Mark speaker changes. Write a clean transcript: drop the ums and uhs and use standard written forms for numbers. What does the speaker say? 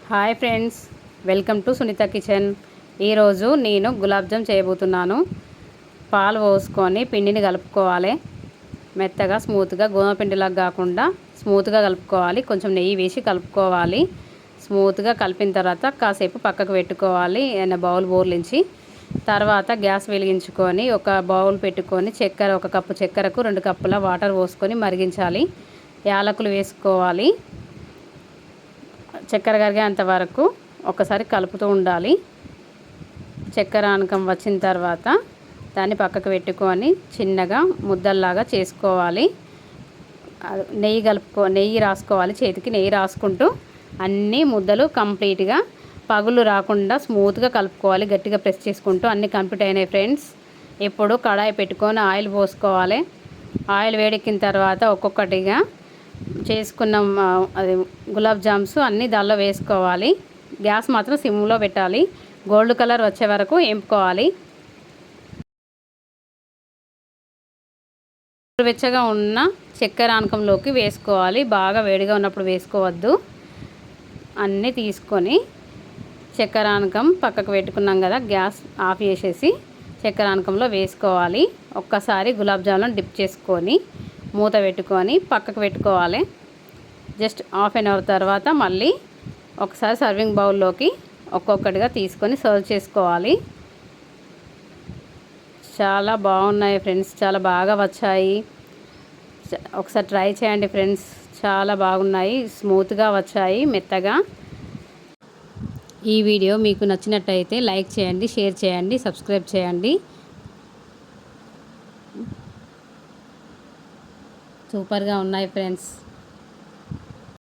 Speaker 1: Hi friends, welcome to Sunitha kitchen. ఈరోజు నేను గులాబ్ జామ్ చేయబోతున్నాను. పాలు పోసుకొని పిండిని కలుపుకోవాలి. మెత్తగా స్మూత్గా గోధుమ పిండిలాగా కాకుండా స్మూత్గా కలుపుకోవాలి. కొంచెం నెయ్యి వేసి కలుపుకోవాలి. స్మూత్గా కలిపిన తర్వాత కాసేపు పక్కకు పెట్టుకోవాలి. బౌల్ బోర్లించి తర్వాత గ్యాస్ వెలిగించుకొని ఒక బౌల్ పెట్టుకొని చక్కెర, ఒక కప్పు చక్కెరకు 2 కప్పుల వాటర్ పోసుకొని మరిగించాలి. యాలకులు వేసుకోవాలి. చక్కెర కరిగేంత వరకు ఒకసారి కలుపుతూ ఉండాలి. చక్కెర ఆనకం వచ్చిన తర్వాత దాన్ని పక్కకు పెట్టుకొని చిన్నగా ముద్దల్లాగా చేసుకోవాలి. నెయ్యి రాసుకోవాలి. చేతికి నెయ్యి రాసుకుంటూ అన్ని ముద్దలు కంప్లీట్గా పగులు రాకుండా స్మూత్గా కలుపుకోవాలి. గట్టిగా ప్రెస్ చేసుకుంటూ అన్నీ కంప్లీట్ అయినాయి ఫ్రెండ్స్. ఇప్పుడు కడాయి పెట్టుకొని ఆయిల్ పోసుకోవాలి. ఆయిల్ వేడెక్కిన తర్వాత ఒక్కొక్కటిగా చేసుకున్న అది గులాబ్ జామ్స్ అన్నీ దానిలో వేసుకోవాలి. గ్యాస్ మాత్రం సిమ్లో పెట్టాలి. గోల్డ్ కలర్ వచ్చే వరకు వేపుకోవాలి. వెచ్చగా ఉన్న చక్కెర ఆనకంలోకి వేసుకోవాలి. బాగా వేడిగా ఉన్నప్పుడు వేసుకోవద్దు. అన్నీ తీసుకొని చక్కెర ఆనకం పక్కకు పెట్టుకున్నాం కదా, గ్యాస్ ఆఫ్ చేసేసి చక్కెర ఆనకంలో వేసుకోవాలి. ఒక్కసారి గులాబ్ జాములను డిప్ చేసుకొని మూత పెట్టుకొని పక్కకు పెట్టుకోవాలి. జస్ట్ హాఫ్ అన్ అవర్ తర్వాత మళ్ళీ ఒకసారి సర్వింగ్ బౌల్లోకి ఒక్కొక్కటిగా తీసుకొని సర్వ్ చేసుకోవాలి. చాలా బాగున్నాయి ఫ్రెండ్స్, చాలా బాగా వచ్చాయి. ఒకసారి ట్రై చేయండి ఫ్రెండ్స్, చాలా బాగున్నాయి. స్మూత్గా వచ్చాయి, మెత్తగా. ఈ వీడియో మీకు నచ్చినట్టయితే లైక్ చేయండి, షేర్ చేయండి, సబ్స్క్రైబ్ చేయండి. సూపర్గా ఉన్నాయి ఫ్రెండ్స్.